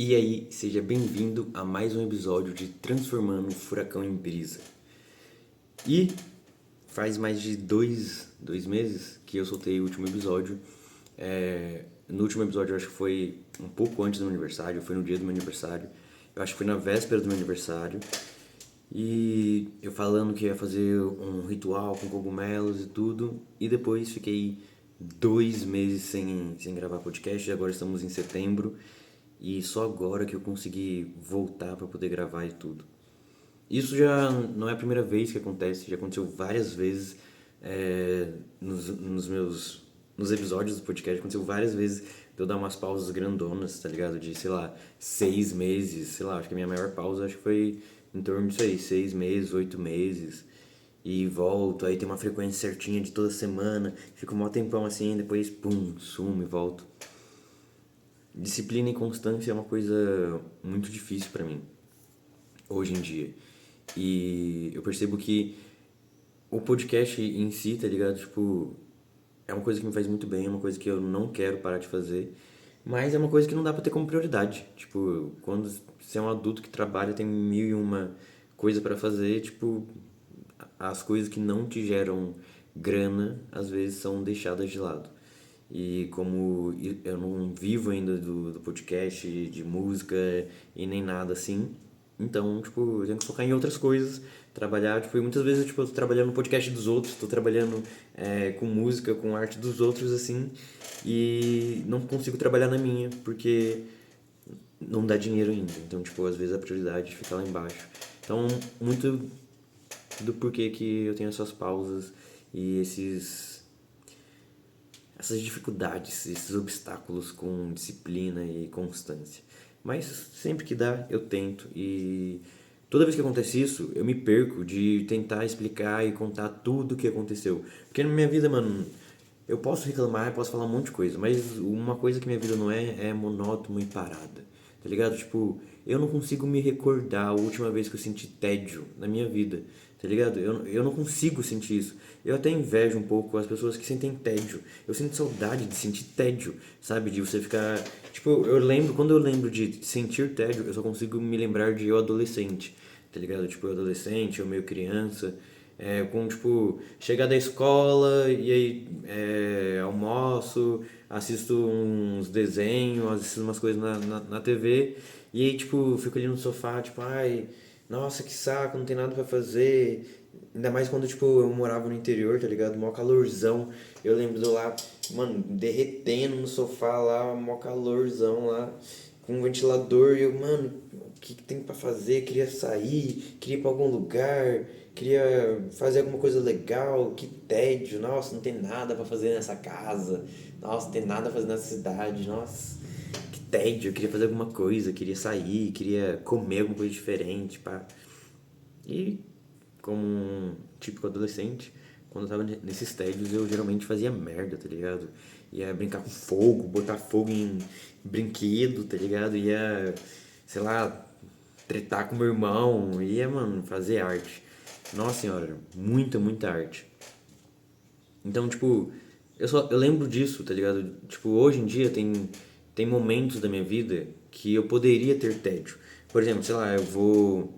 E aí, seja bem-vindo a mais um episódio de Transformando o Furacão em Brisa. E faz mais de dois meses que eu soltei o último episódio. No último episódio eu acho que foi um pouco antes do meu aniversário, foi no dia do meu aniversário. Eu acho que foi na véspera do meu aniversário. E eu falando que ia fazer um ritual com cogumelos e tudo. E depois fiquei 2 meses sem gravar podcast. E agora estamos em setembro. E só agora que eu consegui voltar para poder gravar e tudo. Isso já não é a primeira vez que acontece, já aconteceu várias vezes nos episódios do podcast, aconteceu várias vezes de eu dar umas pausas grandonas, tá ligado? De, sei lá, 6 meses, sei lá, acho que a minha maior pausa acho que foi em torno disso aí, 6 meses, 8 meses. E volto, aí tem uma frequência certinha de toda semana, fico um maior tempão assim, depois pum, sumo e volto. Disciplina e constância é uma coisa muito difícil pra mim hoje em dia. E eu percebo que o podcast em si, tá ligado? Tipo, é uma coisa que me faz muito bem, é uma coisa que eu não quero parar de fazer, mas é uma coisa que não dá pra ter como prioridade. Tipo, quando você é um adulto que trabalha, tem mil e uma coisa pra fazer, tipo, as coisas que não te geram grana, às vezes são deixadas de lado. E como eu não vivo ainda do podcast, de música e nem nada assim, então, tipo, eu tenho que focar em outras coisas, trabalhar, tipo, e muitas vezes, tipo, eu tô trabalhando no podcast dos outros, tô trabalhando com música, com arte dos outros, assim, e não consigo trabalhar na minha, porque não dá dinheiro ainda. Então, tipo, às vezes a prioridade fica lá embaixo. Então, muito do porquê que eu tenho essas pausas e essas dificuldades, esses obstáculos com disciplina e constância. Mas sempre que dá, eu tento e toda vez que acontece isso, eu me perco de tentar explicar e contar tudo o que aconteceu. Porque na minha vida, mano, eu posso reclamar, eu posso falar um monte de coisa, mas uma coisa que minha vida não é monótona e parada, tá ligado? Tipo, eu não consigo me recordar a última vez que eu senti tédio na minha vida, tá ligado? Eu não consigo sentir isso. Eu até invejo um pouco as pessoas que sentem tédio. Eu sinto saudade de sentir tédio, sabe? De você ficar. Tipo, quando eu lembro de sentir tédio, eu só consigo me lembrar de eu adolescente, tá ligado? Tipo, eu adolescente, eu meio criança. Com, tipo, chegar da escola e aí almoço, assisto uns desenhos, assisto umas coisas na TV e aí, tipo, fico ali no sofá, tipo, ai, nossa, que saco, não tem nada pra fazer. Ainda mais quando, tipo, eu morava no interior, tá ligado? Mó calorzão. Eu lembro de eu lá, mano, derretendo no sofá lá, mó calorzão lá, com um ventilador. E eu, mano, o que tem pra fazer? Queria sair, queria ir pra algum lugar, queria fazer alguma coisa legal. Que tédio, nossa, não tem nada pra fazer nessa casa. Nossa, não tem nada pra fazer nessa cidade, nossa. Que tédio, eu queria fazer alguma coisa, queria sair, queria comer alguma coisa diferente, pá. E como um típico adolescente, quando eu tava nesses tédios, eu geralmente fazia merda, tá ligado? Ia brincar com fogo, botar fogo em brinquedo, tá ligado? Ia, sei lá, tretar com meu irmão, ia, mano, fazer arte. Nossa senhora, muita arte. Então, tipo, eu lembro disso, tá ligado? Tipo, hoje em dia tem momentos da minha vida que eu poderia ter tédio. Por exemplo, sei lá, eu vou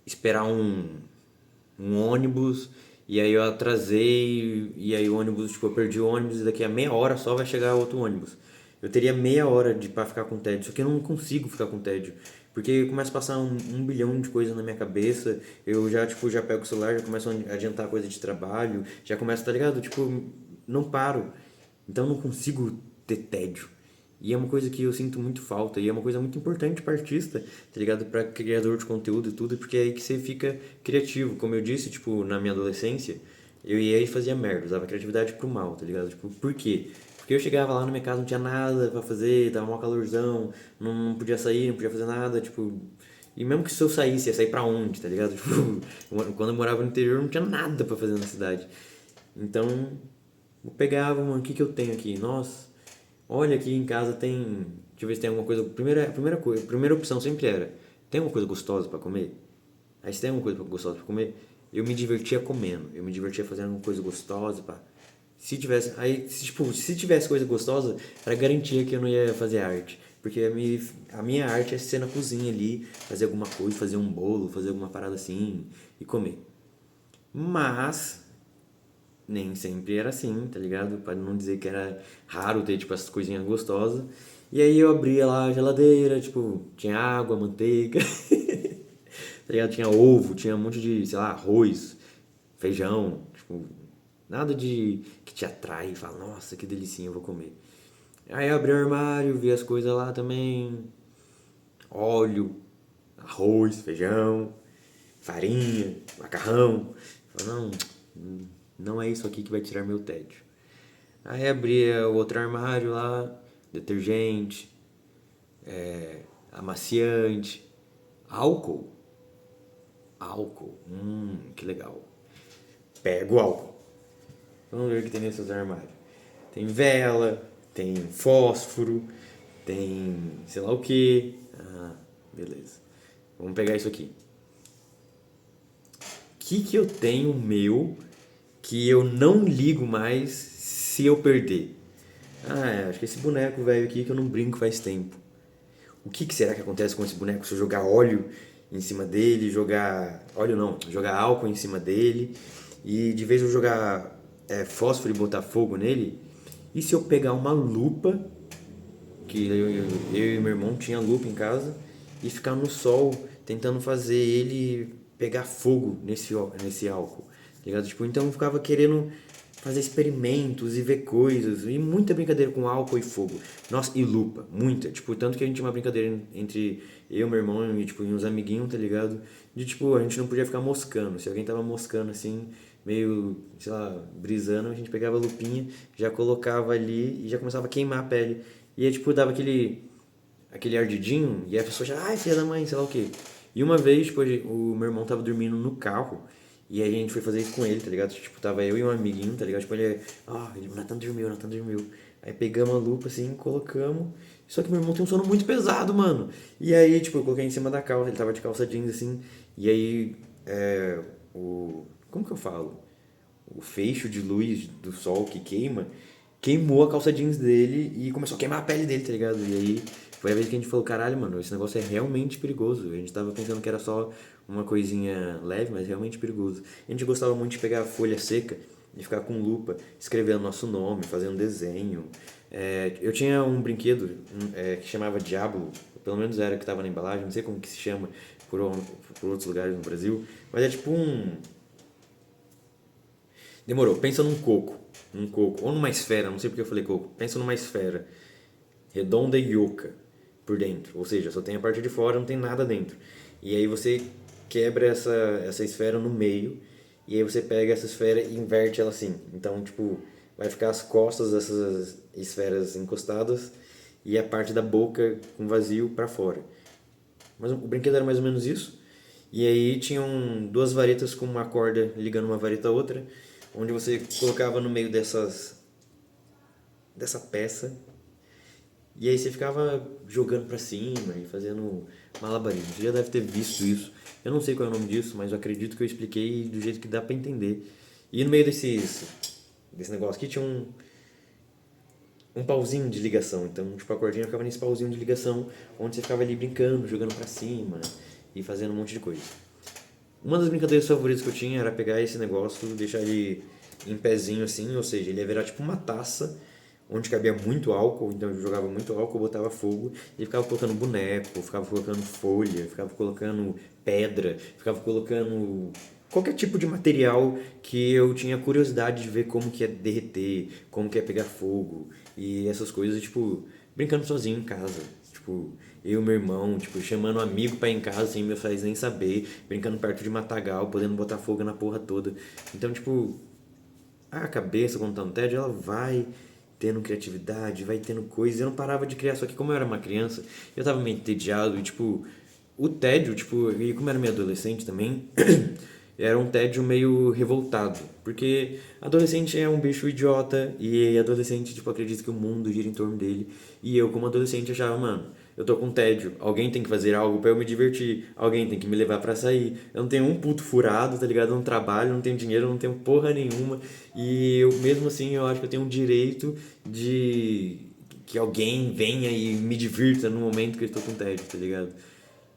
esperar um ônibus e aí eu atrasei e aí o ônibus, tipo, eu perdi o ônibus e daqui a meia hora só vai chegar outro ônibus. Eu teria meia hora pra ficar com tédio, só que eu não consigo ficar com tédio. Porque começa a passar um bilhão de coisas na minha cabeça, eu já, tipo, já pego o celular, já começo a adiantar coisa de trabalho, já começo, tá ligado? Tipo, não paro. Então eu não consigo ter tédio. E é uma coisa que eu sinto muito falta, e é uma coisa muito importante para artista, tá ligado? Para criador de conteúdo e tudo, porque é aí que você fica criativo. Como eu disse, tipo, na minha adolescência, eu ia e fazia merda, usava a criatividade pro mal, tá ligado? Tipo, por quê? Porque eu chegava lá na minha casa, não tinha nada pra fazer, tava mó calorzão, não podia sair, não podia fazer nada, tipo. E mesmo que se eu saísse, ia sair pra onde, tá ligado? Tipo, quando eu morava no interior, não tinha nada pra fazer na cidade. Então, eu pegava, mano, o que que eu tenho aqui? Nossa, olha aqui em casa tem. Deixa eu ver se tem alguma coisa. A primeira coisa, a primeira opção sempre era: tem alguma coisa gostosa pra comer? Aí se tem alguma coisa gostosa pra comer, eu me divertia comendo, eu me divertia fazendo alguma coisa gostosa, pá. Se tivesse, aí, se, tipo, se tivesse coisa gostosa, era garantia que eu não ia fazer arte. Porque a minha arte é ser na cozinha ali, fazer alguma coisa, fazer um bolo, fazer alguma parada assim e comer. Mas nem sempre era assim, tá ligado? Pra não dizer que era raro ter, tipo, essas coisinhas gostosas. E aí eu abria lá a geladeira, tipo, tinha água, manteiga, tá ligado? Tinha ovo, tinha um monte de, sei lá, arroz, feijão, tipo, nada de que te atrai e fala, nossa, que delicinha, eu vou comer. Aí eu abri o armário, vi as coisas lá também, óleo, arroz, feijão, farinha, macarrão. Falei, não, não é isso aqui que vai tirar meu tédio. Aí abria o outro armário lá, detergente, amaciante, álcool. Álcool, que legal. Pego o álcool. Vamos ver o que tem nesses armários. Tem vela, tem fósforo, tem sei lá o que. Ah, beleza. Vamos pegar isso aqui. O que eu tenho meu que eu não ligo mais se eu perder? Acho que esse boneco velho aqui que eu não brinco faz tempo. O que será que acontece com esse boneco se eu jogar óleo em cima dele, jogar... Óleo não, jogar álcool em cima dele e de vez eu jogar fósforo e botar fogo nele? E se eu pegar uma lupa, que eu e meu irmão tinha lupa em casa, e ficar no sol tentando fazer ele pegar fogo nesse álcool, tá ligado? Tipo, então eu ficava querendo fazer experimentos e ver coisas, e muita brincadeira com álcool e fogo. Nossa, e lupa, muita. Tipo, tanto que a gente tinha uma brincadeira entre eu, meu irmão e, tipo, e uns amiguinhos, tá ligado? De, tipo, a gente não podia ficar moscando. Se alguém tava moscando, assim, meio, sei lá, brisando, a gente pegava a lupinha, já colocava ali e já começava a queimar a pele. E aí, tipo, dava aquele ardidinho, e a pessoa já, ai, filha da mãe, sei lá o quê. E uma vez, tipo, o meu irmão tava dormindo no carro, e aí a gente foi fazer isso com ele, tá ligado? Tipo, tava eu e um amiguinho, tá ligado? Tipo, o Natan dormiu, o Natan dormiu. Aí pegamos a lupa, assim, colocamos. Só que meu irmão tem um sono muito pesado, mano. E aí, tipo, eu coloquei em cima da calça, ele tava de calça jeans, assim. E aí, como que eu falo? O feixe de luz do sol que queimou a calça jeans dele e começou a queimar a pele dele, tá ligado? E aí foi a vez que a gente falou, caralho, mano, esse negócio é realmente perigoso. A gente tava pensando que era só uma coisinha leve, mas realmente perigoso. A gente gostava muito de pegar a folha seca e ficar com lupa, escrevendo nosso nome, fazendo desenho. Eu tinha um brinquedo que chamava Diablo, pelo menos era que tava na embalagem, não sei como que se chama por outros lugares no Brasil, mas é tipo Demorou. Pensa num coco. Um coco. Ou numa esfera, não sei porque eu falei coco. Pensa numa esfera redonda e oca por dentro. Ou seja, só tem a parte de fora, não tem nada dentro. E aí você quebra essa esfera no meio. E aí você pega essa esfera e inverte ela assim. Então, tipo, vai ficar as costas dessas esferas encostadas e a parte da boca com vazio para fora. Mas o brinquedo era mais ou menos isso. E aí tinham duas varetas com uma corda ligando uma vareta a outra, onde você colocava no meio dessa peça. E aí você ficava jogando pra cima e fazendo malabarismo. Você já deve ter visto isso. Eu não sei qual é o nome disso, mas eu acredito que eu expliquei do jeito que dá pra entender. E no meio desse negócio aqui tinha um pauzinho de ligação. Então, tipo, a cordinha ficava nesse pauzinho de ligação, onde você ficava ali brincando, jogando pra cima e fazendo um monte de coisa. Uma das brincadeiras favoritas que eu tinha era pegar esse negócio, deixar ele em pezinho assim, ou seja, ele ia virar tipo uma taça, onde cabia muito álcool, então eu jogava muito álcool, botava fogo, e ficava colocando boneco, ficava colocando folha, ficava colocando pedra, ficava colocando qualquer tipo de material que eu tinha curiosidade de ver como que ia derreter, como que ia pegar fogo, e essas coisas, tipo, brincando sozinho em casa. Tipo, eu e meu irmão, tipo, chamando um amigo pra ir em casa sem meus pais nem saber, brincando perto de matagal, podendo botar fogo na porra toda. Então, tipo, a cabeça, quando tá no tédio, ela vai tendo criatividade, vai tendo coisa. Eu não parava de criar, só que como eu era uma criança, eu tava meio entediado e, tipo, o tédio, tipo, e como eu era meio adolescente também, era um tédio meio revoltado. Porque adolescente é um bicho idiota e adolescente, tipo, acredita que o mundo gira em torno dele. E eu, como adolescente, achava, mano, eu tô com tédio, alguém tem que fazer algo pra eu me divertir, alguém tem que me levar pra sair. Eu não tenho um puto furado, tá ligado? Eu não trabalho, não tenho dinheiro, não tenho porra nenhuma. E eu, mesmo assim, eu acho que eu tenho um direito de que alguém venha e me divirta no momento que eu estou com tédio, tá ligado?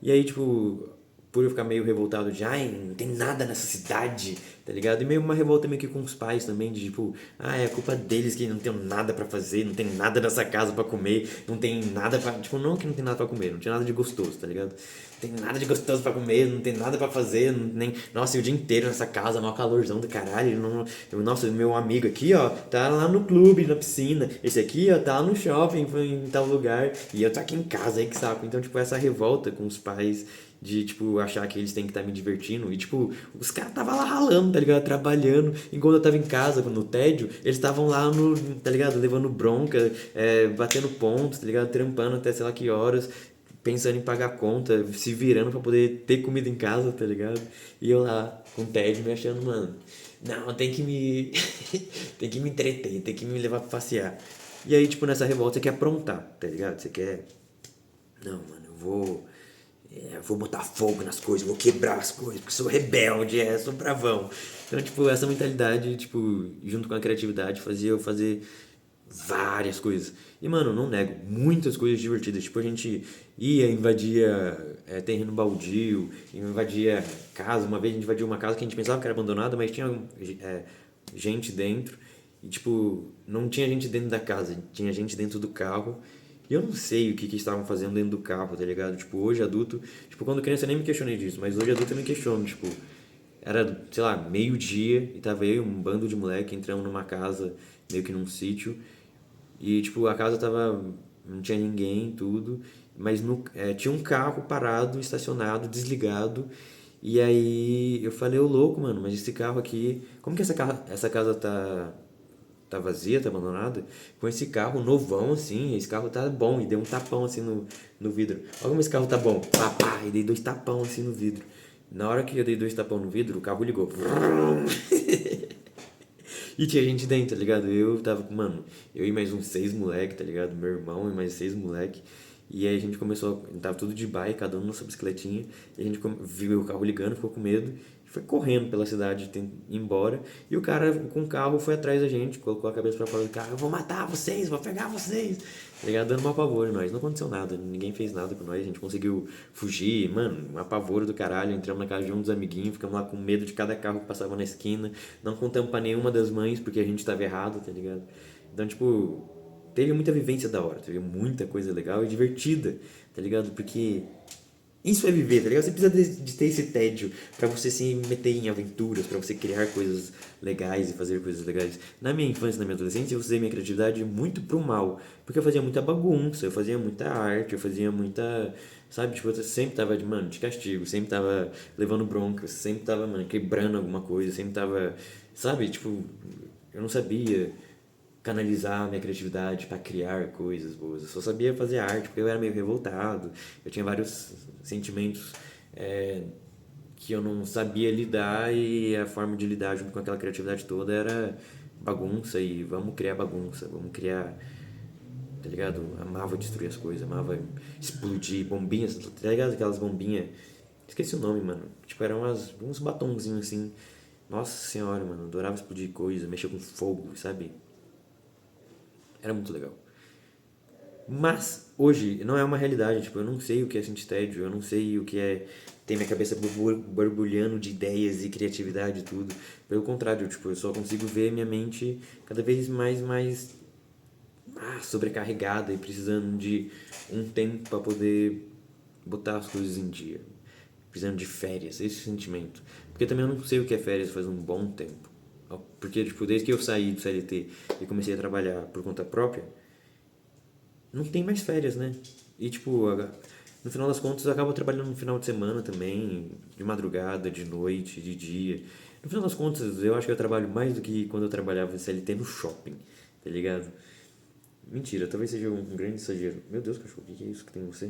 E aí, tipo, por eu ficar meio revoltado de, ai, não tem nada nessa cidade, tá ligado? E meio uma revolta meio que com os pais também, de tipo, ah, é culpa deles que não tem nada pra fazer, não tem nada nessa casa pra comer, não tem nada pra. Tipo, não que não tem nada pra comer, não tinha nada de gostoso, tá ligado? Não tem nada de gostoso pra comer, não tem nada pra fazer, nem. Nossa, e o dia inteiro nessa casa, maior calorzão do caralho. Não... Nossa, meu amigo aqui, ó, tá lá no clube, na piscina. Esse aqui, ó, tá lá no shopping, foi em tal lugar. E eu tô aqui em casa, aí que saco. Então, tipo, essa revolta com os pais de, tipo, achar que eles têm que estar me divertindo. E, tipo, os caras tava lá ralando, tá ligado? Trabalhando. Enquanto eu tava em casa, no tédio, eles estavam lá no, tá ligado? Levando bronca, batendo pontos, tá ligado? Trampando até sei lá que horas, pensando em pagar conta, se virando pra poder ter comida em casa, tá ligado? E eu lá, com tédio, me achando, mano, não, tem que me. tem que me entreter, tem que me levar pra passear. E aí, tipo, nessa revolta você quer aprontar, tá ligado? Você quer. Não, mano, eu vou botar fogo nas coisas, vou quebrar as coisas, porque sou rebelde, sou bravão. Então, tipo, essa mentalidade, tipo, junto com a criatividade, fazia eu fazer várias coisas. E, mano, não nego, muitas coisas divertidas. Tipo, a gente ia, invadia terreno baldio, invadia casa. Uma vez a gente invadiu uma casa que a gente pensava que era abandonada, mas tinha gente dentro. E, tipo, não tinha gente dentro da casa, tinha gente dentro do carro. E eu não sei o que estavam fazendo dentro do carro, tá ligado? Tipo, hoje adulto. Tipo, quando criança eu nem me questionei disso, mas hoje adulto eu me questiono. Tipo, era, sei lá, meio-dia e tava eu e um bando de moleque entrando numa casa, meio que num sítio. E, tipo, a casa tava. Não tinha ninguém, tudo. Mas tinha um carro parado, estacionado, desligado. E aí eu falei, ô louco, mano, mas esse carro aqui. Como que essa casa tá vazia, tá abandonada? Com esse carro novão, assim, esse carro tá bom. E deu um tapão assim no vidro. Olha como esse carro tá bom. Pá, pá, e dei 2 tapão assim no vidro. Na hora que eu dei 2 tapão no vidro, o carro ligou. E tinha gente dentro, tá ligado? Eu tava com, mano, eu e mais uns 6 moleque, tá ligado? Meu irmão e mais 6 moleque. E aí a gente começou, tava tudo de bike, cada um na sua bicicletinha. E a gente viu o carro ligando, ficou com medo. E foi correndo pela cidade, ir embora. E o cara com o carro foi atrás da gente, colocou a cabeça pra fora do carro. Eu vou matar vocês, vou pegar vocês. Tá ligado? Dando um apavoro em nós. Não aconteceu nada, ninguém fez nada com nós. A gente conseguiu fugir, mano, um apavoro do caralho. Entramos na casa de um dos amiguinhos, ficamos lá com medo de cada carro que passava na esquina. Não contamos pra nenhuma das mães, porque a gente tava errado, tá ligado? Então, tipo, teve muita vivência da hora, teve muita coisa legal e divertida, tá ligado? Porque isso é viver, tá ligado? Você precisa de ter esse tédio pra você se meter em aventuras, pra você criar coisas legais e fazer coisas legais. Na minha infância, na minha adolescência, eu usei minha criatividade muito pro mal, porque eu fazia muita bagunça, eu fazia muita arte, eu fazia muita, sabe? Tipo, eu sempre tava, mano, de castigo, sempre tava levando bronca, sempre tava, mano, quebrando alguma coisa, sempre tava, sabe? Tipo, eu não sabia canalizar a minha criatividade para criar coisas boas. Eu só sabia fazer arte porque eu era meio revoltado. Eu tinha vários sentimentos que eu não sabia lidar e a forma de lidar junto com aquela criatividade toda era bagunça e vamos criar bagunça, vamos criar, tá ligado? Amava destruir as coisas, amava explodir bombinhas, tá ligado? Aquelas bombinhas, esqueci o nome, mano. Tipo, eram uns batonzinhos assim. Nossa senhora, mano, adorava explodir coisa, mexer com fogo, sabe? Era muito legal. Mas hoje não é uma realidade, tipo, eu não sei o que é sentir tédio, eu não sei o que é ter minha cabeça borbulhando de ideias e criatividade e tudo. Pelo contrário, tipo, eu só consigo ver minha mente cada vez mais sobrecarregada e precisando de um tempo para poder botar as coisas em dia. Precisando de férias, esse sentimento. Porque também eu não sei o que é férias faz um bom tempo. Porque, tipo, desde que eu saí do CLT e comecei a trabalhar por conta própria, não tem mais férias, né? E tipo, no final das contas eu acabo trabalhando no final de semana também, de madrugada, de noite, de dia. No final das contas, eu acho que eu trabalho mais do que quando eu trabalhava em CLT no shopping, tá ligado? Mentira, talvez seja um grande exagero. Meu Deus, cachorro, o que é isso que tem em você?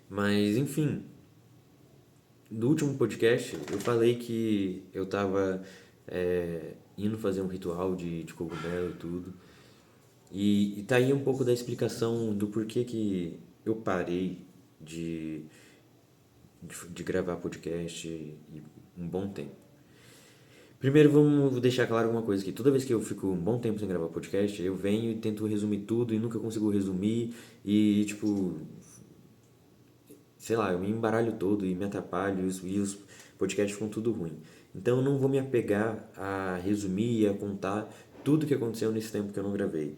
Mas, enfim, no último podcast eu falei que eu tava indo fazer um ritual de cogumelo e tudo. E tá aí um pouco da explicação do porquê que eu parei de gravar podcast um bom tempo. Primeiro vamos deixar claro uma coisa aqui. Toda vez que eu fico um bom tempo sem gravar podcast, eu venho e tento resumir tudo e nunca consigo resumir e, tipo, sei lá, eu me embaralho todo e me atrapalho e os podcasts ficam tudo ruim. Então eu não vou me apegar a resumir e a contar tudo que aconteceu nesse tempo que eu não gravei.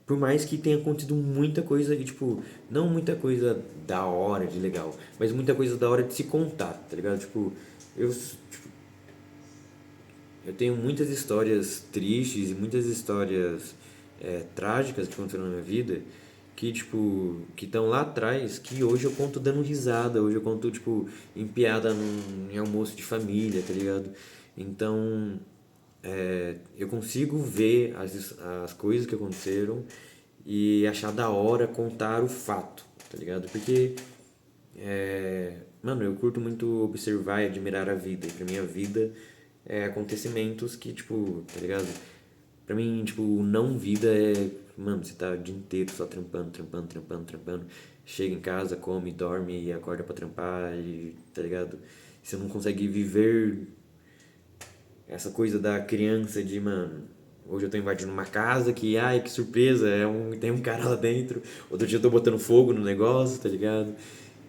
Por mais que tenha acontecido muita coisa e, tipo, não muita coisa da hora, de legal, mas muita coisa da hora de se contar, tá ligado? Tipo, eu tenho muitas histórias tristes e muitas histórias trágicas que aconteceram na minha vida que, tipo, que estão lá atrás, que hoje eu conto dando risada, hoje eu conto, tipo, em piada em almoço de família, tá ligado? Então, eu consigo ver as coisas que aconteceram e achar da hora contar o fato, tá ligado? Porque, mano, eu curto muito observar e admirar a vida. E pra mim a vida é acontecimentos que, tipo, tá ligado? Pra mim, tipo, não vida é, mano, você tá o dia inteiro só trampando, trampando, trampando, trampando. Chega em casa, come, dorme e acorda pra trampar e, tá ligado? Você não consegue viver essa coisa da criança de, mano, hoje eu tô invadindo uma casa que, ai, que surpresa, tem um cara lá dentro. Outro dia eu tô botando fogo no negócio, tá ligado?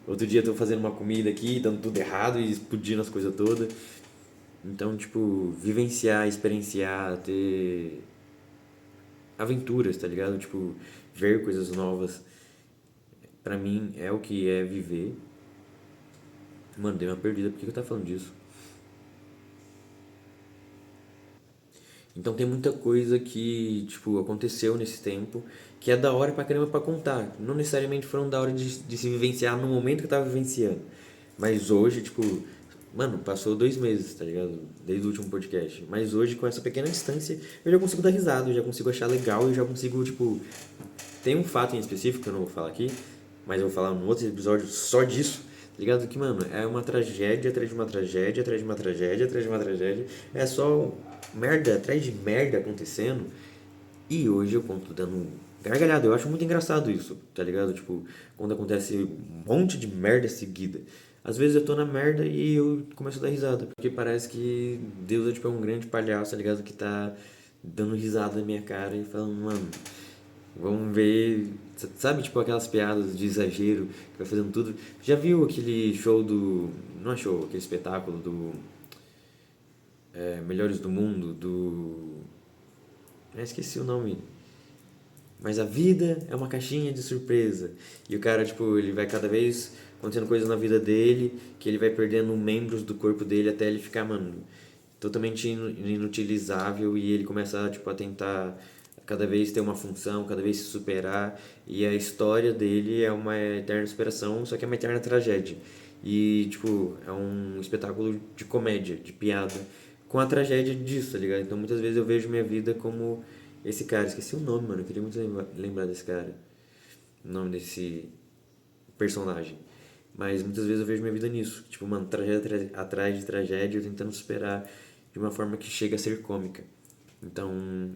Outro dia eu tô fazendo uma comida aqui, dando tudo errado e explodindo as coisas todas. Então, tipo, vivenciar, experienciar, ter aventuras, tá ligado? Tipo, ver coisas novas, pra mim é o que é viver. Mano, dei uma perdida, por que eu tava falando disso? Então tem muita coisa que, tipo, aconteceu nesse tempo que é da hora pra caramba pra contar. Não necessariamente foram da hora de se vivenciar no momento que eu tava vivenciando. Mas hoje, tipo, mano, passou 2 meses, tá ligado? Desde o último podcast. Mas hoje, com essa pequena distância, eu já consigo dar risada, eu já consigo achar legal, eu já consigo, tipo. Tem um fato em específico que eu não vou falar aqui, mas eu vou falar num outro episódio só disso, tá ligado? Que, mano, é uma tragédia atrás de uma tragédia, atrás de uma tragédia, atrás de uma tragédia. É só merda atrás de merda acontecendo. E hoje eu conto dando gargalhada. Eu acho muito engraçado isso, tá ligado? Tipo, quando acontece um monte de merda seguida. Às vezes eu tô na merda e eu começo a dar risada, porque parece que Deus é tipo um grande palhaço, tá ligado? Que tá dando risada na minha cara e falando, mano, vamos ver, sabe, tipo aquelas piadas de exagero que vai fazendo tudo. Já viu aquele show do, não é show, aquele espetáculo do Melhores do Mundo, do, esqueci o nome. Mas a vida é uma caixinha de surpresa. E o cara, tipo, ele vai cada vez acontecendo coisas na vida dele, que ele vai perdendo membros do corpo dele até ele ficar, mano, totalmente inutilizável e ele começa, tipo, a tentar cada vez ter uma função, cada vez se superar. E a história dele é uma eterna superação, só que é uma eterna tragédia. E, tipo, é um espetáculo de comédia, de piada, com a tragédia disso, tá ligado? Então muitas vezes eu vejo minha vida como esse cara, esqueci o nome, mano. Eu queria muito lembrar desse cara. O nome desse personagem. Mas muitas vezes eu vejo minha vida nisso. Tipo, mano, tragédia atrás de tragédia, eu tentando superar de uma forma que chega a ser cômica. Então,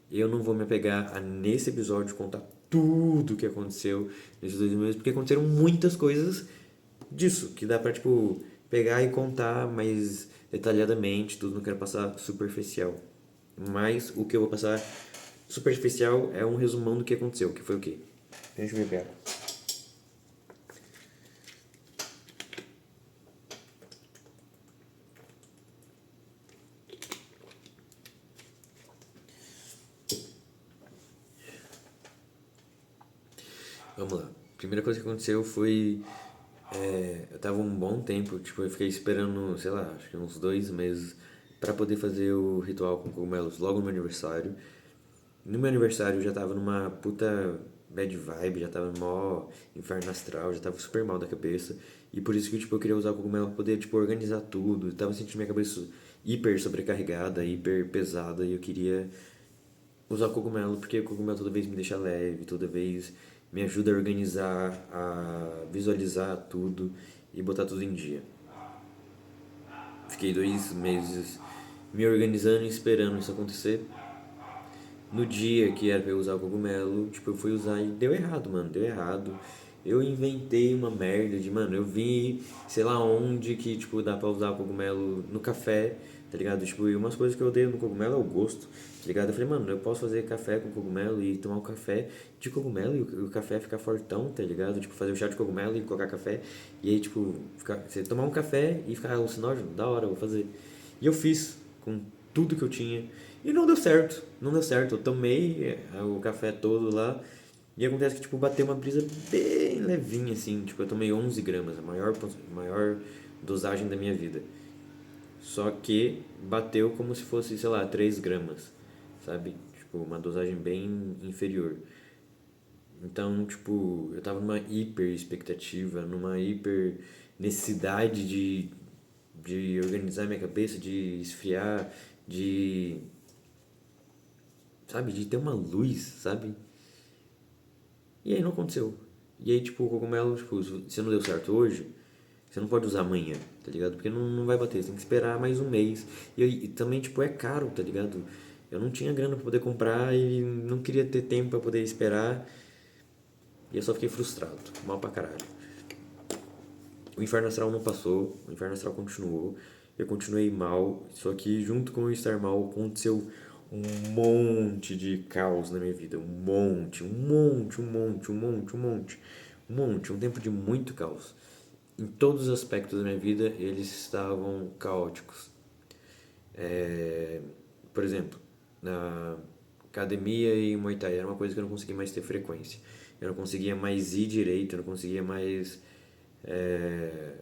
eu não vou me apegar a, nesse episódio, contar tudo o que aconteceu nesses 2 meses, porque aconteceram muitas coisas disso, que dá pra, tipo, pegar e contar mais detalhadamente, tudo, não quero passar superficial. Mas o que eu vou passar superficial é um resumão do que aconteceu, que foi o quê? Deixa eu ver. Vamos lá. A primeira coisa que aconteceu foi. Eu tava um bom tempo, tipo, eu fiquei esperando, sei lá, acho que uns 2 meses pra poder fazer o ritual com cogumelos logo no meu aniversário. No meu aniversário eu já tava numa puta bad vibe, já tava no maior inferno astral, já tava super mal da cabeça. E por isso que, tipo, eu queria usar o cogumelo pra poder, tipo, organizar tudo. Eu tava sentindo minha cabeça hiper sobrecarregada, hiper pesada, e eu queria usar o cogumelo, porque o cogumelo toda vez me deixa leve, toda vez me ajuda a organizar, a visualizar tudo e botar tudo em dia. Fiquei 2 meses me organizando e esperando isso acontecer. No dia que era pra eu usar o cogumelo, tipo, eu fui usar e deu errado, mano, deu errado. Eu inventei uma merda de, mano, eu vi, sei lá onde que, tipo, dá pra usar o cogumelo no café, tá ligado? Tipo, e umas coisas que eu odeio no cogumelo é o gosto, tá ligado? Eu falei, mano, eu posso fazer café com cogumelo e tomar um café de cogumelo e o café ficar fortão, tá ligado? Tipo, fazer o chá de cogumelo e colocar café. E aí, tipo, você tomar um café e ficar alucinógeno, da hora, eu vou fazer. E eu fiz com tudo que eu tinha. E não deu certo, não deu certo. Eu tomei o café todo lá. E acontece que, tipo, bateu uma brisa bem levinha, assim. Tipo, eu tomei 11 gramas, a maior dosagem da minha vida. Só que bateu como se fosse, sei lá, 3 gramas, sabe? Tipo, uma dosagem bem inferior. Então, tipo, eu tava numa hiper expectativa, numa hiper necessidade de organizar minha cabeça, de esfriar, de, sabe, de ter uma luz, sabe? E aí não aconteceu. E aí, tipo, o cogumelo, tipo, se não deu certo hoje, você não pode usar amanhã, tá ligado? Porque não vai bater, você tem que esperar mais um mês. E também, tipo, é caro, tá ligado? Eu não tinha grana pra poder comprar e não queria ter tempo pra poder esperar. E eu só fiquei frustrado, mal pra caralho. O inferno astral não passou, o inferno astral continuou. Eu continuei mal, só que junto com eu estar mal aconteceu um monte de caos na minha vida. Um monte, um monte, um monte, um monte, um monte. Um monte, um tempo de muito caos. Em todos os aspectos da minha vida, eles estavam caóticos. É, por exemplo, na academia e Muay Thai era uma coisa que eu não conseguia mais ter frequência. Eu não conseguia mais ir direito, eu não conseguia mais é,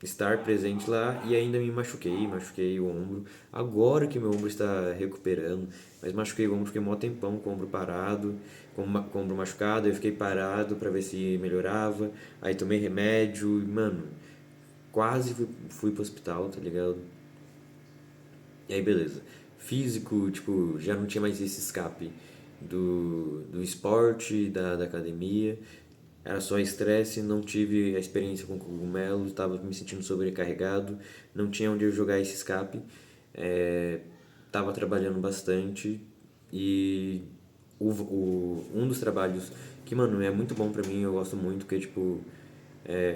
estar presente lá e ainda me machuquei o ombro. Agora que meu ombro está recuperando, mas machuquei o ombro, fiquei mó tempão com o ombro parado, com o ombro machucado, eu fiquei parado pra ver se melhorava, aí tomei remédio, mano, quase fui pro hospital, tá ligado? E aí beleza. Físico, tipo, já não tinha mais esse escape do esporte, da academia. Era só estresse, não tive a experiência com cogumelo, estava me sentindo sobrecarregado, não tinha onde eu jogar esse escape. Tava trabalhando bastante e um dos trabalhos que, mano, é muito bom pra mim, eu gosto muito, que é tipo,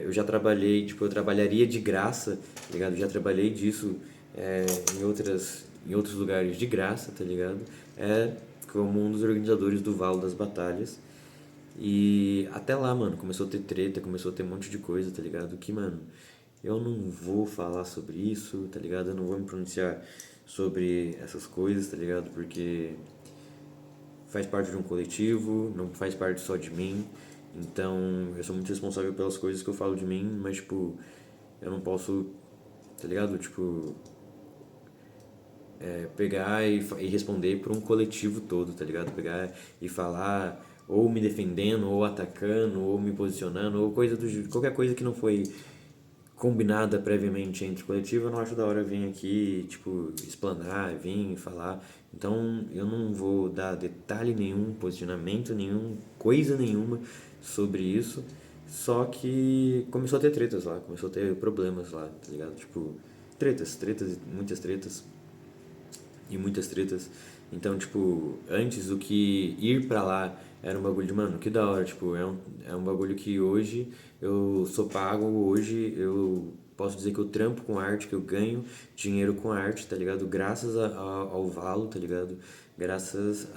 eu já trabalhei, tipo, eu trabalharia de graça, tá ligado? Já trabalhei disso é, em outros lugares de graça, tá ligado? É como um dos organizadores do Valo das Batalhas. E até lá, mano, começou a ter treta, começou a ter um monte de coisa, tá ligado? Que, mano, eu não vou falar sobre isso, tá ligado? Eu não vou me pronunciar sobre essas coisas, tá ligado? Porque faz parte de um coletivo, não faz parte só de mim. Então, eu sou muito responsável pelas coisas que eu falo de mim, mas, tipo, eu não posso, tá ligado? Tipo, pegar e responder por um coletivo todo, tá ligado? Pegar e falar ou me defendendo, ou atacando, ou me posicionando, ou qualquer coisa que não foi combinada previamente entre o coletivo, eu não acho da hora vir aqui, tipo, explanar, vir falar. Então, eu não vou dar detalhe nenhum, posicionamento nenhum, coisa nenhuma sobre isso. Só que começou a ter tretas lá, começou a ter problemas lá, tá ligado? Tipo, tretas, muitas tretas e muitas tretas. Então, tipo, antes do que ir pra lá era um bagulho de, mano, que da hora, tipo, é um bagulho que hoje eu sou pago, hoje eu posso dizer que eu trampo com arte, que eu ganho dinheiro com arte, tá ligado? Graças ao Valo, tá ligado? Graças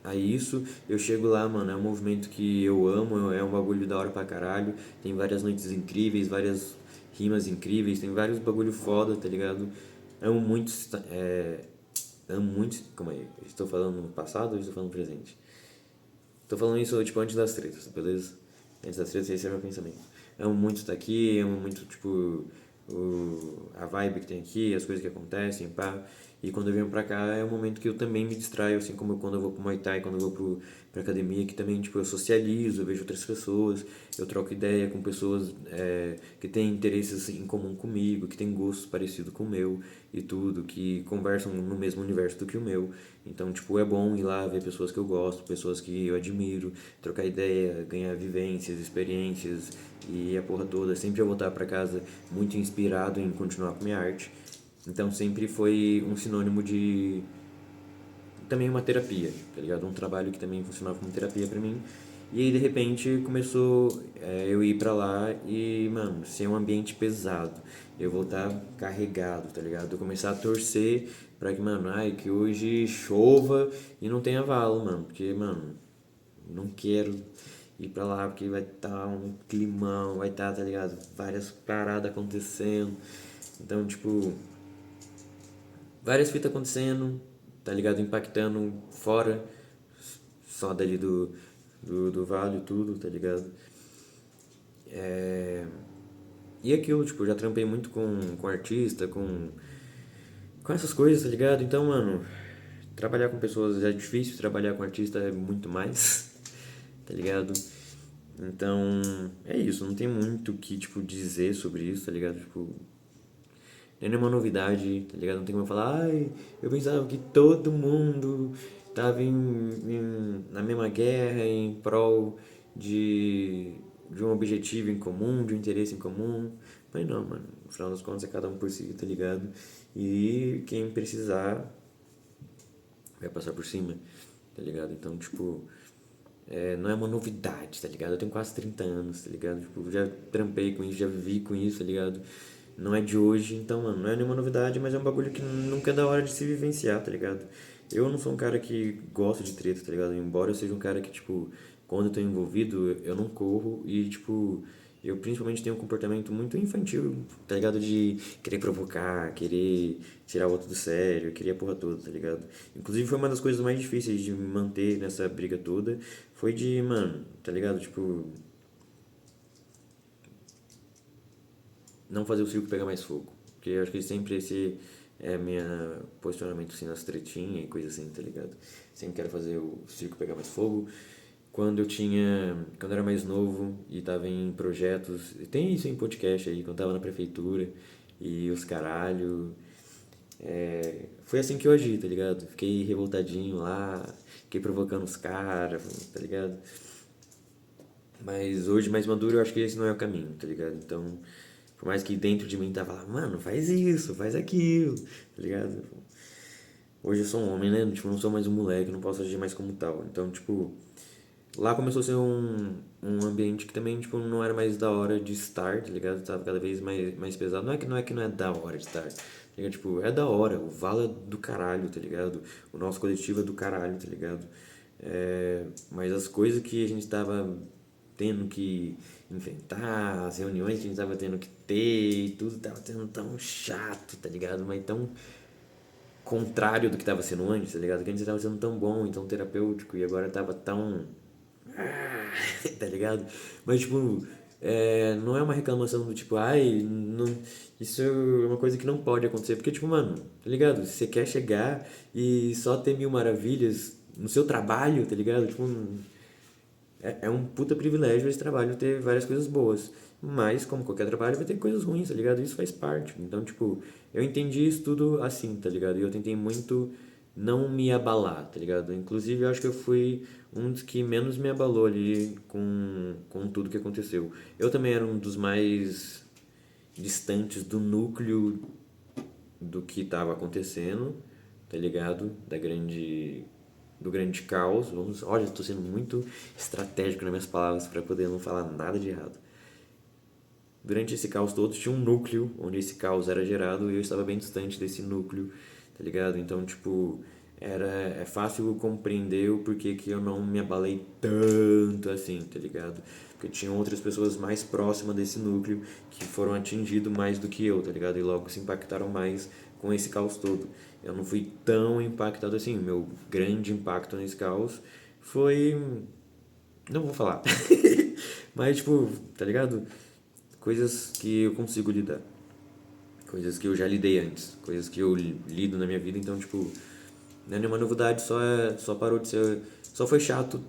a isso, eu chego lá, mano, é um movimento que eu amo, é um bagulho da hora pra caralho, tem várias noites incríveis, várias rimas incríveis, tem vários bagulho foda, tá ligado? Amo muito, amo muito, calma aí, estou falando no passado ou estou falando no presente? Estou falando isso, tipo, antes das tretas, beleza? Antes das tretas, esse é o meu pensamento. Amo muito estar aqui, amo muito, tipo, a vibe que tem aqui, as coisas que acontecem, pá. E quando eu venho pra cá é um momento que eu também me distraio, assim como quando eu vou pro Muay Thai, quando eu vou pra academia, que também, tipo, eu socializo, eu vejo outras pessoas, eu troco ideia com pessoas que têm interesses em comum comigo, que têm gostos parecidos com o meu e tudo, que conversam no mesmo universo do que o meu. Então, tipo, é bom ir lá ver pessoas que eu gosto, pessoas que eu admiro, trocar ideia, ganhar vivências, experiências e a porra toda. Sempre eu voltar pra casa muito inspirado em continuar com minha arte. Então, sempre foi um sinônimo de também uma terapia, tá ligado? Um trabalho que também funcionava como terapia pra mim. E aí, de repente, começou eu ir pra lá e, mano, ser um ambiente pesado. Eu voltar carregado, tá ligado? Eu começar a torcer pra que, mano, ai, que hoje chova e não tenha vala, mano. Porque, mano, não quero ir pra lá porque vai estar um climão, vai estar, tá ligado? Várias paradas acontecendo. Então, tipo, várias fitas acontecendo, tá ligado? Impactando fora, só dali do vale e tudo, tá ligado? É... E aquilo, tipo, eu já trampei muito com artista, com essas coisas, tá ligado? Então, mano, trabalhar com pessoas é difícil, trabalhar com artista é muito mais, tá ligado? Então, é isso, não tem muito o que, tipo, dizer sobre isso, tá ligado? Tipo, não é nenhuma novidade, tá ligado? Não tem como eu falar, ai, eu pensava que todo mundo tava na mesma guerra em prol de um objetivo em comum, de um interesse em comum. Mas não, mano, no final das contas é cada um por si, tá ligado? E quem precisar vai passar por cima, tá ligado? Então, tipo, não é uma novidade, tá ligado? Eu tenho quase 30 anos, tá ligado? Tipo, já trampei com isso, já vivi com isso, tá ligado? Não é de hoje, então, mano, não é nenhuma novidade, mas é um bagulho que nunca é da hora de se vivenciar, tá ligado? Eu não sou um cara que gosta de treta, tá ligado? Embora eu seja um cara que, tipo, quando eu tô envolvido, eu não corro e, tipo, eu principalmente tenho um comportamento muito infantil, tá ligado? De querer provocar, querer tirar o outro do sério, querer a porra toda, tá ligado? Inclusive foi uma das coisas mais difíceis de me manter nessa briga toda, foi de, mano, tá ligado? Tipo, não fazer o circo pegar mais fogo. Porque eu acho que sempre esse é meu posicionamento assim nas tretinhas e coisa assim, tá ligado? Sempre quero fazer o circo pegar mais fogo. Quando eu era mais novo e tava em projetos, tem isso em podcast aí, quando tava na prefeitura e os caralho, foi assim que eu agi, tá ligado? Fiquei revoltadinho lá, fiquei provocando os caras, tá ligado? Mas hoje, mais maduro, eu acho que esse não é o caminho, tá ligado? Então, por mais que dentro de mim tava lá, mano, faz isso, faz aquilo, tá ligado? Hoje eu sou um homem, né? Tipo, não sou mais um moleque, não posso agir mais como tal. Então, tipo, lá começou a ser um ambiente que também, tipo, não era mais da hora de estar, tá ligado? Tava cada vez mais pesado. Não é da hora de estar, tá ligado? Tipo, é da hora. O Vala é do caralho, tá ligado? O nosso coletivo é do caralho, tá ligado? Mas as coisas que a gente tava tendo que inventar, as reuniões que a gente tava tendo que ter e tudo tava sendo tão chato, tá ligado? Mas tão contrário do que tava sendo antes, tá ligado? Que antes tava sendo tão bom e tão terapêutico e agora tava tão tá ligado? Mas, tipo, não é uma reclamação do tipo, ai, não, isso é uma coisa que não pode acontecer. Porque, tipo, mano, tá ligado? Você quer chegar e só ter mil maravilhas no seu trabalho, tá ligado? Tipo, é um puta privilégio esse trabalho ter várias coisas boas. Mas, como qualquer trabalho, vai ter coisas ruins, tá ligado? Isso faz parte. Então, tipo, eu entendi isso tudo assim, tá ligado? E eu tentei muito não me abalar, tá ligado? Inclusive, eu acho que eu fui um dos que menos me abalou ali com tudo que aconteceu. Eu também era um dos mais distantes do núcleo do que estava acontecendo, tá ligado? Do grande caos. Olha, estou sendo muito estratégico nas minhas palavras para poder não falar nada de errado. Durante esse caos todo tinha um núcleo onde esse caos era gerado e eu estava bem distante desse núcleo, tá ligado? Então, tipo, é fácil compreender o porquê que eu não me abalei tanto assim, tá ligado? Porque tinham outras pessoas mais próximas desse núcleo que foram atingidas mais do que eu, tá ligado? E logo se impactaram mais com esse caos todo. Eu não fui tão impactado assim. O meu grande impacto nesse caos foi. Não vou falar. Mas, tipo, tá ligado? Coisas que eu consigo lidar. Coisas que eu já lidei antes. Coisas que eu lido na minha vida. Então, tipo, não é nenhuma novidade, só parou de ser. Só foi chato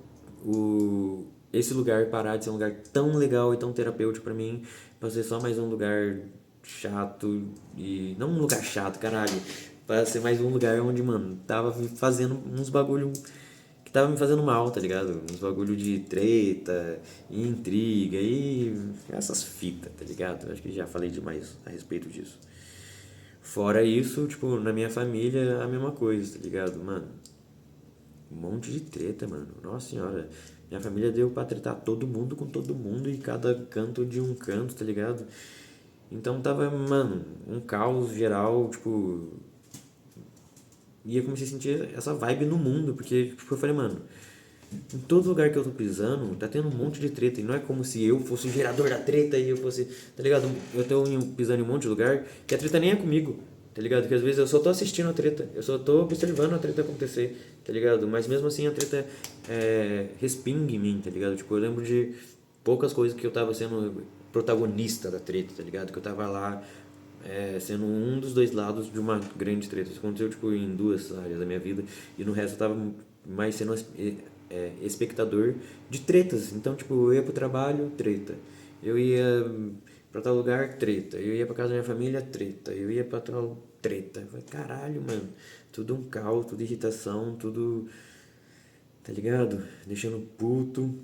esse lugar parar de ser um lugar tão legal e tão terapêutico pra mim, pra ser só mais um lugar chato e. Não um lugar chato, caralho. Pra ser mais um lugar onde, mano, tava fazendo uns bagulho que tava me fazendo mal, tá ligado? Uns bagulho de treta, e intriga e essas fitas, tá ligado? Acho que já falei demais a respeito disso. Fora isso, tipo, na minha família a mesma coisa, tá ligado? Mano, um monte de treta, mano. Nossa senhora. Minha família deu pra tretar todo mundo com todo mundo e cada canto de um canto, tá ligado? Então tava, mano, um caos geral, tipo. E eu comecei a sentir essa vibe no mundo, porque, tipo, eu falei, mano, em todo lugar que eu tô pisando, tá tendo um monte de treta. E não é como se eu fosse o gerador da treta e eu fosse, tá ligado? Eu tô pisando em um monte de lugar que a treta nem é comigo, tá ligado? Que às vezes eu só tô assistindo a treta, eu só tô observando a treta acontecer, tá ligado? Mas mesmo assim a treta respinga em mim, tá ligado? Tipo, eu lembro de poucas coisas que eu tava sendo protagonista da treta, tá ligado? Que eu tava lá sendo um dos dois lados de uma grande treta. Isso aconteceu tipo, em duas áreas da minha vida e no resto eu tava mais sendo espectador de tretas. Então, tipo, eu ia pro trabalho, treta. Eu ia pra tal lugar, treta. Eu ia pra casa da minha família, treta. Eu ia pra tal treta. Eu falei, caralho, mano. Tudo um caos, tudo irritação, tudo. Tá ligado? Deixando puto.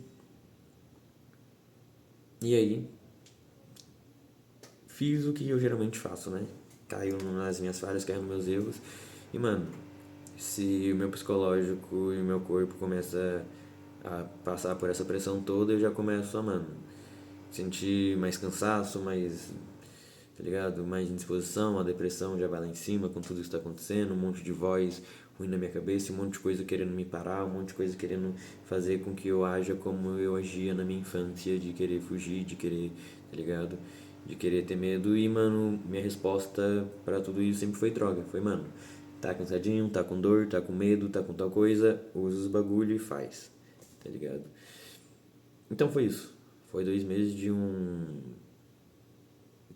E aí, fiz o que eu geralmente faço, né? Caio nas minhas falhas, caio nos meus erros. E, mano, se o meu psicológico e o meu corpo começa a passar por essa pressão toda, eu já começo a, mano, sentir mais cansaço, mais, tá ligado? Mais indisposição, a depressão já vai lá em cima com tudo isso que tá acontecendo, um monte de voz ruim na minha cabeça, um monte de coisa querendo me parar, um monte de coisa querendo fazer com que eu haja como eu agia na minha infância, de querer fugir, de querer, tá ligado? De querer ter medo e, mano, minha resposta pra tudo isso sempre foi droga. Foi, mano, tá cansadinho, tá com dor, tá com medo, tá com tal coisa, usa os bagulho e faz, tá ligado? Então foi isso. Foi 2 meses de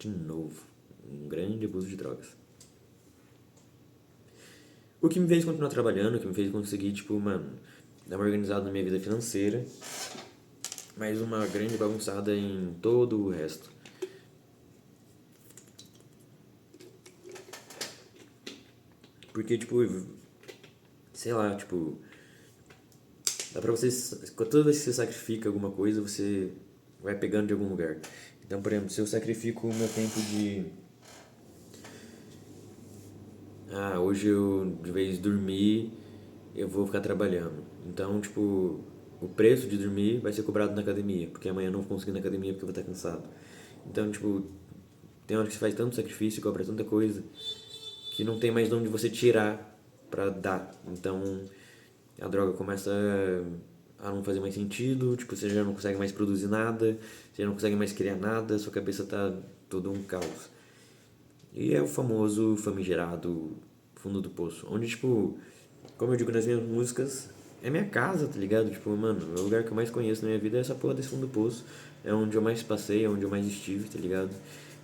novo, um grande abuso de drogas. O que me fez continuar trabalhando, o que me fez conseguir, tipo, mano, dar uma organizada na minha vida financeira, mas uma grande bagunçada em todo o resto. Porque, tipo, sei lá, tipo, dá pra você, toda vez que você sacrifica alguma coisa, você vai pegando de algum lugar. Então, por exemplo, se eu sacrifico o meu tempo de hoje eu, de vez de dormir, eu vou ficar trabalhando. Então, tipo, o preço de dormir vai ser cobrado na academia, porque amanhã eu não vou conseguir ir na academia porque eu vou estar cansado. Então, tipo, tem hora que você faz tanto sacrifício, cobra tanta coisa, que não tem mais de onde você tirar pra dar. Então, a droga começa a não fazer mais sentido, tipo, você já não consegue mais produzir nada, você já não consegue mais criar nada, sua cabeça tá todo um caos. E é o famoso famigerado fundo do poço, onde, tipo, como eu digo nas minhas músicas, é minha casa, tá ligado? Tipo, mano, o lugar que eu mais conheço na minha vida é essa porra desse fundo do poço. É onde eu mais passei, é onde eu mais estive, tá ligado?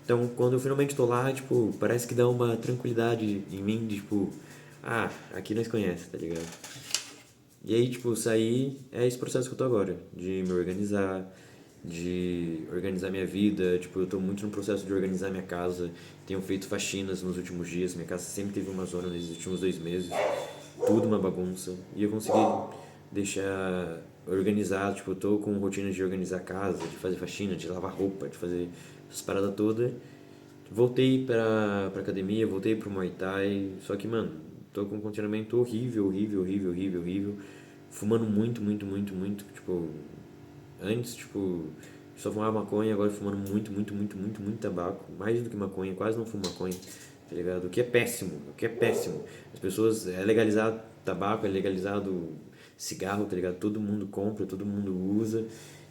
Então, quando eu finalmente tô lá, tipo, parece que dá uma tranquilidade em mim, de, tipo, aqui nós conhece, tá ligado? E aí, tipo, sair é esse processo que eu tô agora, de me organizar, de organizar minha vida. Tipo, eu tô muito no processo de organizar minha casa. Tenho feito faxinas nos últimos dias. Minha casa sempre teve uma zona nesses últimos 2 meses. Tudo uma bagunça. E eu consegui deixar organizado. Tipo, eu tô com rotinas de organizar a casa, de fazer faxina, de lavar roupa, de fazer essas paradas todas. Voltei pra academia, voltei pro Muay Thai, só que, mano, tô com um condicionamento horrível, horrível, horrível, horrível, horrível. Fumando muito, muito, muito, muito, tipo, antes, tipo, só fumava maconha, agora fumando muito, muito, muito, muito, muito tabaco, mais do que maconha, quase não fumo maconha, tá ligado? O que é péssimo, o que é péssimo. As pessoas, é legalizado tabaco, é legalizado cigarro, tá ligado? Todo mundo compra, todo mundo usa,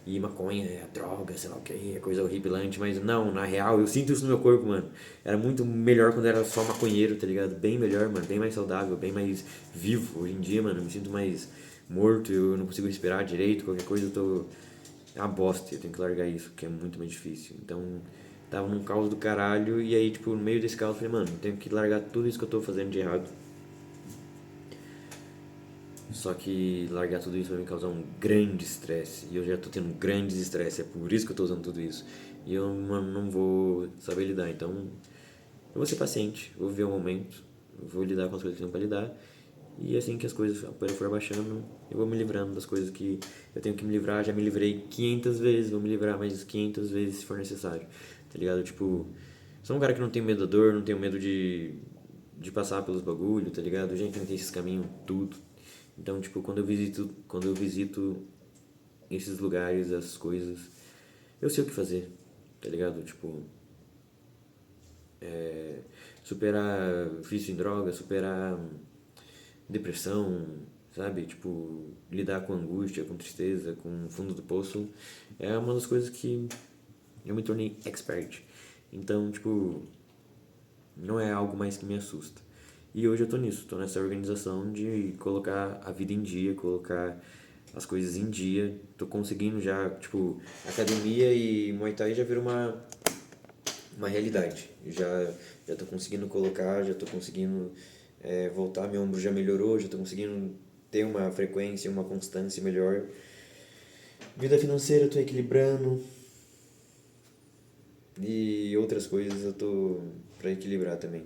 e maconha é droga, sei lá o que, é coisa horripilante, mas não, na real, eu sinto isso no meu corpo, mano. Era muito melhor quando era só maconheiro, tá ligado? Bem melhor, mano, bem mais saudável, bem mais vivo. Hoje em dia, mano, eu me sinto mais morto, eu não consigo respirar direito, qualquer coisa eu tô. É uma bosta, eu tenho que largar isso, que é muito mais difícil. Então, tava num caos do caralho, e aí, tipo, no meio desse caos, eu falei, mano, eu tenho que largar tudo isso que eu tô fazendo de errado. Só que largar tudo isso vai me causar um grande estresse. E eu já tô tendo um grande estresse, é por isso que eu tô usando tudo isso. E eu, mano, não vou saber lidar. Então, eu vou ser paciente, vou viver o momento, vou lidar com as coisas que tem pra lidar. E assim que as coisas, a poeira for baixando, eu vou me livrando das coisas que eu tenho que me livrar. Já me livrei 500 vezes, vou me livrar mais 500 vezes se for necessário. Tá ligado? Tipo, sou um cara que não tem medo da dor, não tenho medo de passar pelos bagulho, tá ligado? Já enfrentei esses caminhos tudo. Então, tipo, quando eu visito esses lugares, essas coisas, eu sei o que fazer, tá ligado? Tipo, superar vício em droga, superar depressão, sabe? Tipo, lidar com angústia, com tristeza, com fundo do poço, é uma das coisas que eu me tornei expert. Então, tipo, não é algo mais que me assusta. E hoje eu tô nisso, tô nessa organização de colocar a vida em dia, colocar as coisas em dia. Tô conseguindo já, tipo, academia e Muay Thai já virou uma realidade. Já tô conseguindo colocar, já tô conseguindo voltar, meu ombro já melhorou, já tô conseguindo ter uma frequência, uma constância melhor. Vida financeira eu tô equilibrando e outras coisas eu tô pra equilibrar também.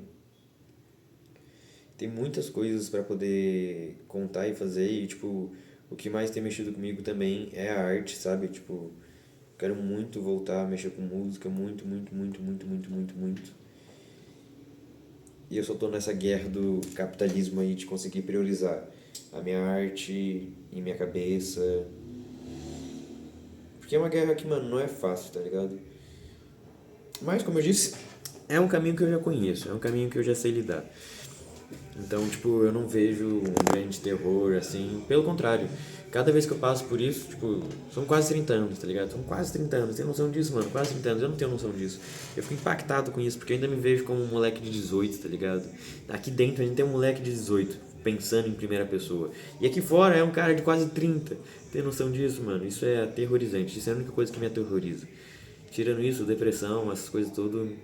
Tem muitas coisas pra poder contar e fazer e, tipo, o que mais tem mexido comigo também é a arte, sabe? Tipo, quero muito voltar a mexer com música, muito, muito, muito, muito, muito, muito, muito. E eu só tô nessa guerra do capitalismo aí de conseguir priorizar a minha arte e minha cabeça. Porque é uma guerra que, mano, não é fácil, tá ligado? Mas, como eu disse, é um caminho que eu já conheço, é um caminho que eu já sei lidar. Então, tipo, eu não vejo um grande terror, assim. Pelo contrário, cada vez que eu passo por isso, tipo, são quase 30 anos, tá ligado? São quase 30 anos, tem noção disso, mano? Quase 30 anos, eu não tenho noção disso. Eu fico impactado com isso, porque eu ainda me vejo como um moleque de 18, tá ligado? Aqui dentro ainda tem um moleque de 18, pensando em primeira pessoa. E aqui fora é um cara de quase 30. Tem noção disso, mano? Isso é aterrorizante, isso é a única coisa que me aterroriza. Tirando isso, depressão, essas coisas tudo,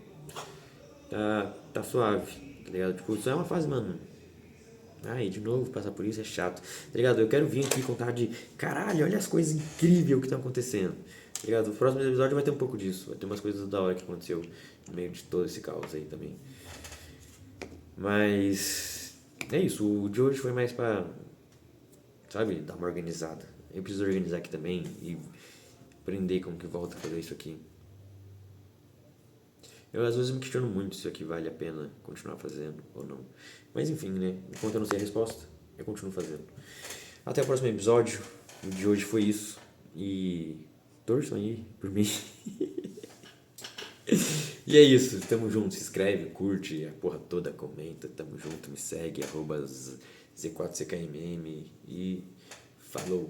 tá suave, tá ligado? Tipo, isso é uma fase, mano. Ai, de novo, passar por isso é chato, tá ligado? Eu quero vir aqui contar de caralho, olha as coisas incríveis que estão acontecendo, tá ligado? O próximo episódio vai ter um pouco disso, vai ter umas coisas da hora que aconteceu no meio de todo esse caos aí também. Mas é isso, o de hoje foi mais pra, sabe, dar uma organizada. Eu preciso organizar aqui também e aprender como que volta a fazer isso aqui. Eu às vezes me questiono muito se isso aqui vale a pena continuar fazendo ou não. Mas enfim, né? Enquanto eu não sei a resposta, eu continuo fazendo. Até o próximo episódio. O de hoje foi isso. E torçam aí por mim. E é isso. Tamo junto. Se inscreve, curte a porra toda, comenta. Tamo junto. Me segue. @Z4CKMM. E falou.